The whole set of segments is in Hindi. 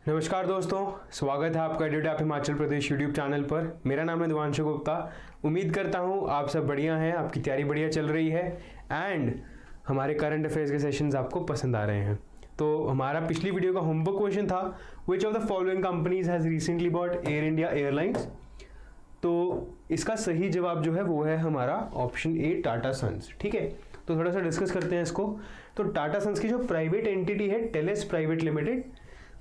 नमस्कार दोस्तों, स्वागत है आपका एड्यूट app Himachal Pradesh YouTube channel पर। मेरा नाम है दिवांशु गुप्ता। उम्मीद करता हूँ आप सब बढ़िया हैं, आपकी तैयारी बढ़िया चल रही है एंड हमारे करंट अफेयर्स के सेशंस आपको पसंद आ रहे हैं। तो हमारा पिछली वीडियो का होमवर्क क्वेश्चन था, विच of the following companies has recently bot air India airlines. तो इसका सही जवाब जो है वो है हमारा ऑप्शन ए, टाटा सन्स। ठीक है, तो थोड़ा सा डिस्कस करते हैं इसको। तो टाटा सन्स की जो प्राइवेट एंटिटी है टेलेस प्राइवेट लिमिटेड,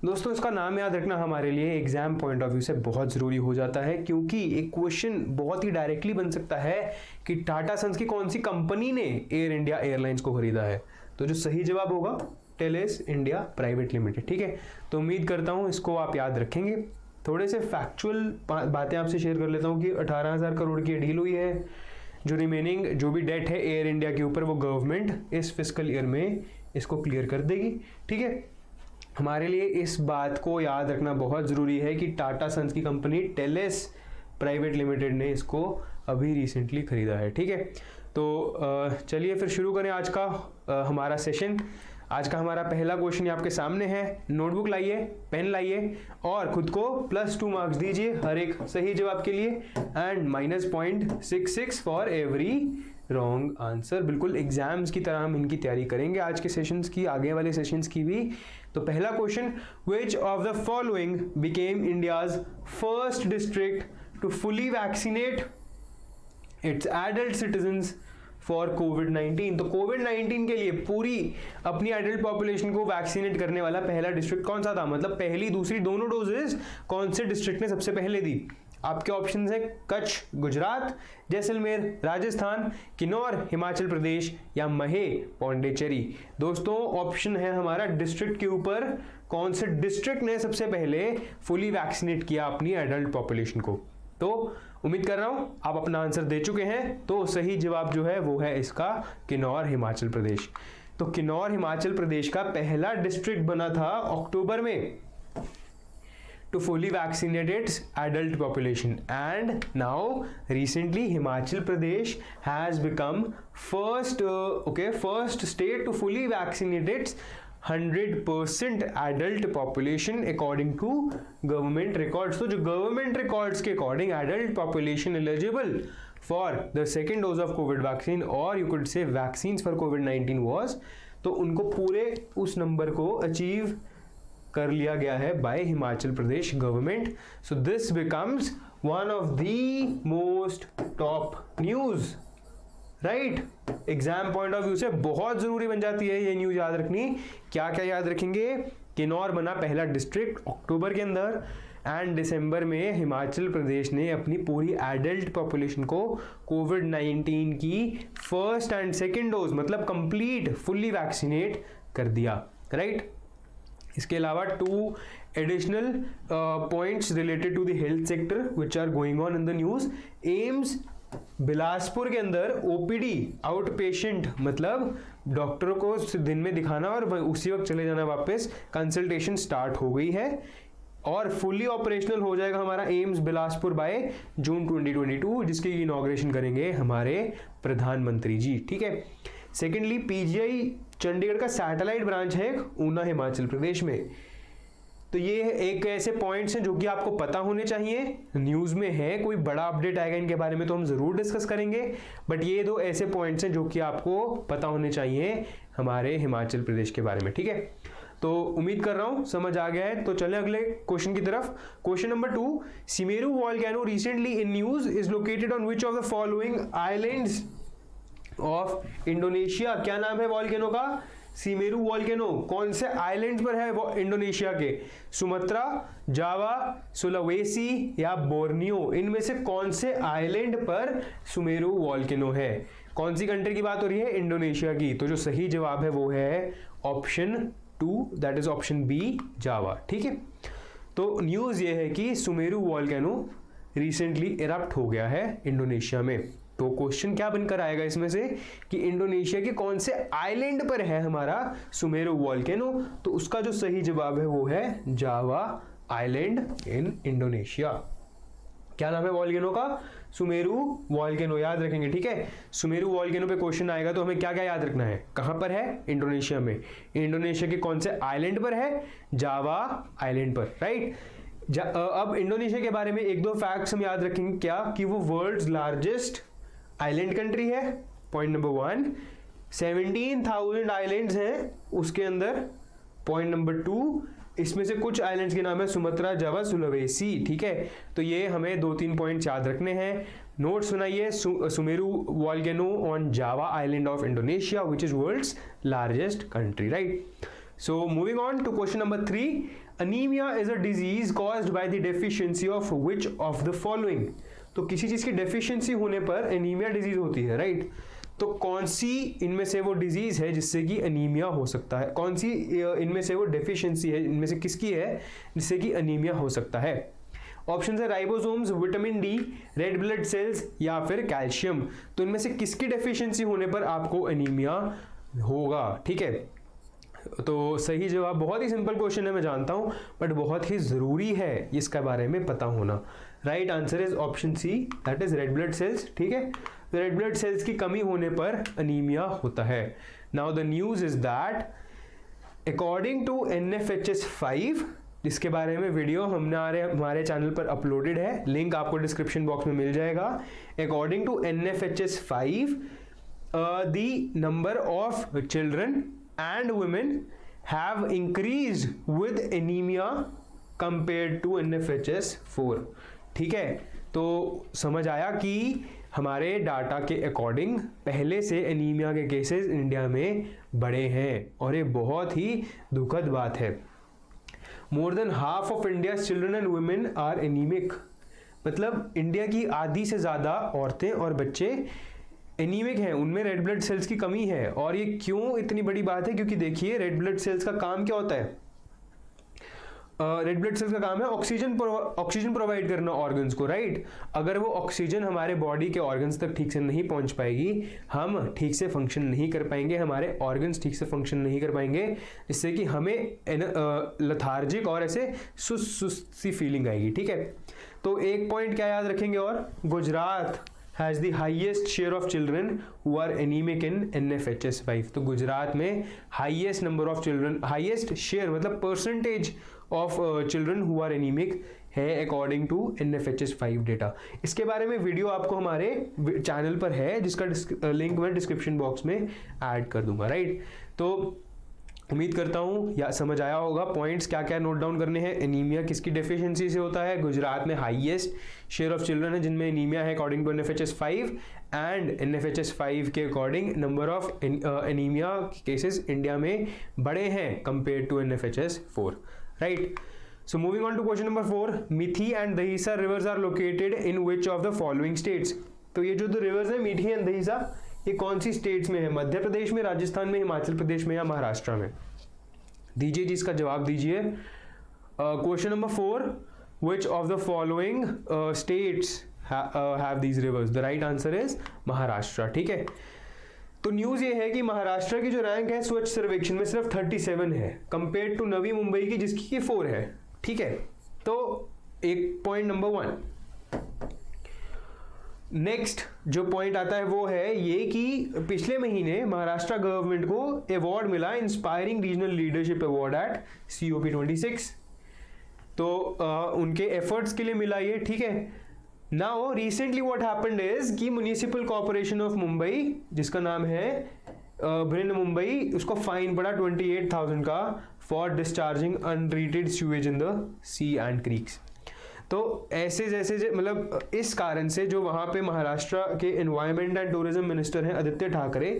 दोस्तों इसका नाम याद रखना हमारे लिए एग्जाम पॉइंट ऑफ व्यू से बहुत जरूरी हो जाता है, क्योंकि एक क्वेश्चन बहुत ही डायरेक्टली बन सकता है कि टाटा सन्स की कौन सी कंपनी ने एयर इंडिया एयरलाइंस को खरीदा है। तो जो सही जवाब होगा टेलेस इंडिया प्राइवेट लिमिटेड। ठीक है, तो उम्मीद करता हूं इसको आप याद रखेंगे। थोड़े से फैक्चुअल बातें आपसे शेयर कर लेता हूं कि 18,000 करोड़ की डील हुई है। जो रिमेनिंग जो भी डेट है एयर इंडिया के ऊपर, वो गवर्नमेंट इस फिस्कल ईयर में इसको क्लियर कर देगी। ठीक है, हमारे लिए इस बात को याद रखना बहुत ज़रूरी है कि टाटा सन्स की कंपनी टेलेस प्राइवेट लिमिटेड ने इसको अभी रिसेंटली खरीदा है। ठीक है, तो चलिए फिर शुरू करें आज का हमारा सेशन। आज का हमारा पहला क्वेश्चन आपके सामने है। नोटबुक लाइए, पेन लाइए और खुद को +2 मार्क्स दीजिए हर एक सही जवाब के लिए and -0.66 for every wrong answer. बिल्कुल एग्जाम्स की तरह हम इनकी तैयारी करेंगे आज के सेशंस की, आगे वाले सेशंस की भी। तो पहला question, which of the following became India's first district to fully vaccinate its adult citizens for कोविड-19। तो कोविड-19 के लिए पूरी अपनी एडल्ट पॉपुलेशन को वैक्सीनेट करने वाला पहला डिस्ट्रिक्ट कौन सा था? मतलब पहली दूसरी दोनों डोजेस कौन से डिस्ट्रिक्ट ने सबसे पहले दी? आपके ऑप्शंस है कच्छ गुजरात, जैसलमेर राजस्थान, किन्नौर हिमाचल प्रदेश या महे पौंडीचेरी। दोस्तों ऑप्शन है हमारा डिस्ट्रिक्ट के ऊपर, कौन से डिस्ट्रिक्ट ने सबसे पहले फुली वैक्सीनेट किया अपनी एडल्ट पॉपुलेशन को। तो उम्मीद कर रहा हूं आप अपना आंसर दे चुके हैं। तो सही जवाब जो है वो है इसका किन्नौर हिमाचल प्रदेश। तो किन्नौर हिमाचल प्रदेश का पहला डिस्ट्रिक्ट बना था अक्टूबर में to fully vaccinate its adult population, and now recently Himachal Pradesh has become first state to fully vaccinate its 100% adult population according to government records। तो जो government records के according adult population eligible for the second dose of COVID vaccine or you could say vaccines for COVID-19 was, तो उनको पूरे उस नंबर को अचीव कर लिया गया है by Himachal Pradesh government. So this becomes one of the most top news, right? Exam point of view से बहुत जरूरी बन जाती है ये न्यूज याद रखनी। क्या क्या याद रखेंगे? किन्नौर बना पहला डिस्ट्रिक्ट अक्टूबर के अंदर एंड दिसंबर में हिमाचल प्रदेश ने अपनी पूरी एडल्ट पॉपुलेशन को कोविड-19 की फर्स्ट एंड सेकेंड डोज मतलब कंप्लीट फुल्ली वैक्सीनेट कर दिया, राइट? इसके अलावा 2 additional points related to the health sector which are going on in the news. AIIMS Bilaspur के अंदर ओपीडी आउट पेशेंट मतलब डॉक्टरों को दिन में दिखाना और उसी वक्त चले जाना वापस, कंसल्टेशन स्टार्ट हो गई है और फुली ऑपरेशनल हो जाएगा हमारा एम्स बिलासपुर बाय जून 2022, जिसकी इनॉग्रेशन करेंगे हमारे प्रधानमंत्री जी। ठीक है, सेकेंडली पीजीआई चंडीगढ़ का सैटेलाइट ब्रांच है ऊना हिमाचल प्रदेश में। तो ये एक ऐसे पॉइंट्स हैं जो कि आपको पता होने चाहिए, न्यूज में है, कोई बड़ा अपडेट आएगा इनके बारे में तो हम जरूर डिस्कस करेंगे, बट ये 2 ऐसे पॉइंट्स हैं जो कि आपको पता होने चाहिए हमारे हिमाचल प्रदेश के बारे में। ठीक है, तो उम्मीद कर रहा हूं समझ आ गया है। तो चलें अगले क्वेश्चन की तरफ। Question number 2, Semeru volcano recently in news is located on which of the following islands of Indonesia. क्या नाम है वॉल्केनो का? Semeru volcano. कौन से आइलैंड पर है वो इंडोनेशिया के? सुमात्रा, जावा, सुलावेसी या बोर्नियो। इनमें से कौन से आइलैंड पर सुमेरू वॉल्केनो है? कौन सी कंट्री की बात हो रही है? इंडोनेशिया की। तो जो सही जवाब है वो है option 2, that is option B, Java. ठीक है, तो न्यूज ये है कि सुमेरू वॉल्केनो रिसेंटली इरप्ट हो गया है इंडोनेशिया में। तो क्वेश्चन क्या बनकर आएगा इसमें से कि इंडोनेशिया के कौन से आइलैंड पर है हमारा सुमेरू वॉल्केनो? तो उसका जो सही जवाब है वो है जावा आइलैंड इन इंडोनेशिया। क्या नाम है वॉल्केनो का? सुमेरु वॉल्केनो, याद रखेंगे, ठीक है। सुमेरु वॉल्केनो पे क्वेश्चन आएगा तो हमें क्या क्या याद रखना है? कहां पर है? इंडोनेशिया में। इंडोनेशिया के कौन से आइलैंड पर है? जावा आइलैंड पर, राइट। अब इंडोनेशिया के बारे में एक दो फैक्ट्स हम याद रखेंगे, क्या कि वो वर्ल्ड्स लार्जेस्ट आइलैंड कंट्री है, पॉइंट नंबर 1। 17,000 आइलैंड्स हैं उसके अंदर, पॉइंट नंबर 2। इसमें से कुछ आइलैंड्स के नाम है सुमत्रा, जावा, सुलवेसी, ठीक है। तो ये हमें 2-3 पॉइंट याद रखने हैं। नोट्स सुनाइए, Semeru volcano on Java island of Indonesia which is world's largest country, right. So moving on to question number 3, anaemia is a disease caused by the deficiency of which of the following. तो किसी चीज की डेफिशिएंसी होने पर एनीमिया डिजीज होती है, राइट। तो कौन सी इनमें से वो डिजीज है जिससे कि अनीमिया हो सकता है? कौन सी इनमें से वो डेफिशिएंसी है, इनमें से किसकी है जिससे कि अनीमिया हो सकता है? ऑप्शन है ribosomes, vitamin D, red blood sales या फिर कैल्शियम। तो इनमें से किसकी डेफिशिएंसी होने पर आपको अनीमिया होगा, ठीक है। तो सही जवाब, बहुत ही सिंपल क्वेश्चन है मैं जानता हूं, बट बहुत ही जरूरी है इसके बारे में पता होना। Right answer is option C, that is red blood cells, ठीक है। रेड ब्लड सेल्स की कमी होने पर अनीमिया होता है। Now the news is that according to NFHS5, जिसके बारे में वीडियो हमारे चैनल पर अपलोडेड है, लिंक आपको डिस्क्रिप्शन बॉक्स में मिल जाएगा। According to NFHS5 the number of children and women have increased with anemia compared to NFHS4, ठीक है। तो समझ आया कि हमारे डाटा के अकॉर्डिंग पहले से एनीमिया के केसेस इंडिया में बढ़े हैं और ये बहुत ही दुखद बात है। More than half of India children and women are anaemic, मतलब इंडिया की आधी से ज़्यादा औरतें और बच्चे एनीमिक हैं, उनमें रेड ब्लड सेल्स की कमी है। और ये क्यों इतनी बड़ी बात है? क्योंकि देखिए रेड ब्लड सेल्स का काम क्या होता है? रेड ब्लड सेल्स का काम है ऑक्सीजन प्रोवाइड करना ऑर्गन्स को, राइट। अगर वो ऑक्सीजन हमारे बॉडी के ऑर्गन्स तक ठीक से नहीं पहुंच पाएगी, हम ठीक से फंक्शन नहीं कर पाएंगे, हमारे ऑर्गन्स ठीक से फंक्शन नहीं कर पाएंगे, जिससे कि हमें लथार्जिक और ऐसे सुस्त सी फीलिंग आएगी, ठीक है। तो एक पॉइंट क्या याद रखेंगे और, Gujarat has the highest share of children who are anemic in NFHS5। तो गुजरात में highest number of children, highest share मतलब percentage of children who are anemic है according to NFHS5 डेटा। इसके बारे में वीडियो आपको हमारे चैनल पर है, जिसका लिंक मैं डिस्क्रिप्शन बॉक्स में ऐड कर दूंगा, राइट। तो उम्मीद करता हूँ या समझ आया होगा पॉइंट्स क्या क्या नोट डाउन करने हैं। एनीमिया किसकी डेफिशिएंसी से होता है? गुजरात में हाईएस्ट शेयर ऑफ चिल्ड्रन है जिनमें एनीमिया है according to NFHS5, and NFHS5 के according number of anaemia cases India में बड़े हैं compare to NFHS4, right. So moving on to question number 4, Mithi and Dahisar rivers are located in which of the following states. तो ये जो दो रिवर्स है मिथी एंड दहीसा, ये कौन सी स्टेट्स में है? मध्य प्रदेश में, राजस्थान में, हिमाचल प्रदेश में या महाराष्ट्र में? दीजिए जी, इसका जवाब दीजिए। Question number 4, which of the following states have these rivers? The right answer is Maharashtra, ठीक है। तो न्यूज ये है कि महाराष्ट्र की जो रैंक है स्वच्छ सर्वेक्षण में सिर्फ 37 है कंपेयर टू नवी मुंबई की जिसकी की 4 है, ठीक है। तो एक पॉइंट नंबर 1। नेक्स्ट जो पॉइंट आता है वो है ये कि पिछले महीने महाराष्ट्र गवर्नमेंट को अवार्ड मिला, inspiring regional leadership award eight COP26। तो उनके एफर्ट्स के लिए मिला ये, ठीक है। Now recently what happened is कि म्युनिसिपल कॉर्पोरेशन ऑफ मुंबई, जिसका नाम है ब्रिन मुंबई, उसको फाइन पड़ा 28,000 का for discharging untreated sewage in the sea and creeks. तो ऐसे जैसे मतलब इस कारण से जो वहाँ पे महाराष्ट्र के एनवायरनमेंट एंड टूरिज्म मिनिस्टर हैं आदित्य ठाकरे,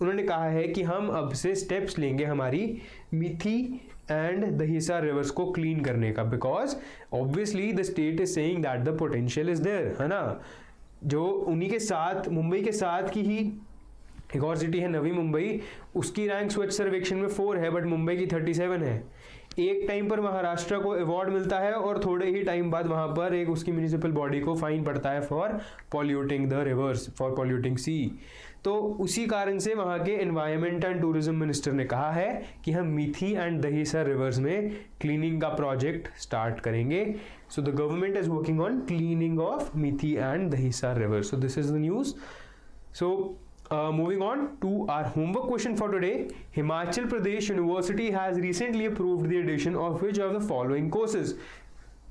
उन्होंने कहा है कि हम अब से स्टेप्स लेंगे हमारी मिथी एंड दहीसा रिवर्स को क्लीन करने का, because obviously the state is saying that the potential is there, है ना। जो उन्हीं के साथ मुंबई के साथ की ही एक और सिटी है नवी मुंबई, उसकी रैंक स्वच्छ सर्वेक्षण में 4 है बट मुंबई की 37 है। एक टाइम पर महाराष्ट्र को अवार्ड मिलता है और थोड़े ही टाइम बाद वहां पर एक उसकी म्यूनिसिपल बॉडी को फाइन पड़ता है for polluting the rivers, for polluting sea. तो उसी कारण से वहाँ के एनवायरमेंट एंड टूरिज्म मिनिस्टर ने कहा है कि हम मीठी एंड दहीसर रिवर्स में क्लीनिंग का प्रोजेक्ट स्टार्ट करेंगे। So the government is working on cleaning of Mithi and Dahisar river. So this is the news. So moving on to our homework question for today. Himachal Pradesh University has recently approved the addition of which of the following courses?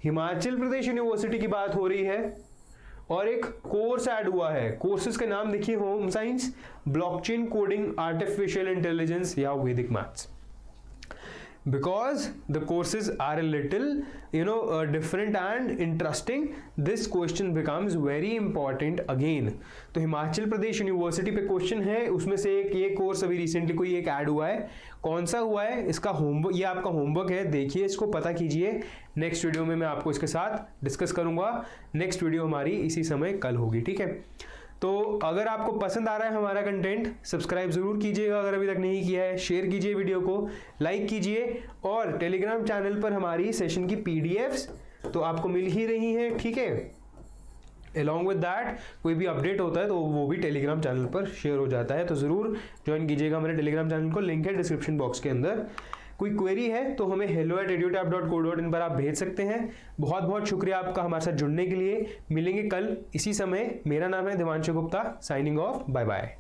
Himachal Pradesh university की बात हो रही है और एक कोर्स ऐड हुआ है। कोर्सेज का नाम देखिए, home science, blockchain coding, artificial intelligence या वैदिक maths. Because the courses are a little different and interesting, this question becomes very important again. तो हिमाचल प्रदेश यूनिवर्सिटी पे क्वेश्चन है, उसमें से एक ये कोर्स अभी रिसेंटली कोई एक ऐड हुआ है। कौन सा हुआ है, इसका होमवर्क, ये आपका होमवर्क है, देखिए इसको, पता कीजिए। नेक्स्ट वीडियो में मैं आपको इसके साथ डिस्कस करूंगा। नेक्स्ट वीडियो हमारी इसी समय कल होगी, ठीक है। तो अगर आपको पसंद आ रहा है हमारा कंटेंट, सब्सक्राइब जरूर कीजिएगा अगर अभी तक नहीं किया है, शेयर कीजिए वीडियो को, लाइक कीजिए, और टेलीग्राम चैनल पर हमारी सेशन की पीडीएफ्स तो आपको मिल ही रही हैं, ठीक है। अलॉन्ग विद दैट कोई भी अपडेट होता है तो वो भी टेलीग्राम चैनल पर शेयर हो जाता है, तो ज़रूर ज्वाइन कीजिएगा हमारे टेलीग्राम चैनल को, लिंक है डिस्क्रिप्शन बॉक्स के अंदर। कोई क्वेरी है तो हमें hello@edutap.co.in पर आप भेज सकते हैं। बहुत बहुत शुक्रिया आपका हमारे साथ जुड़ने के लिए। मिलेंगे कल इसी समय। मेरा नाम है Divanshu Gupta, signing off, bye bye.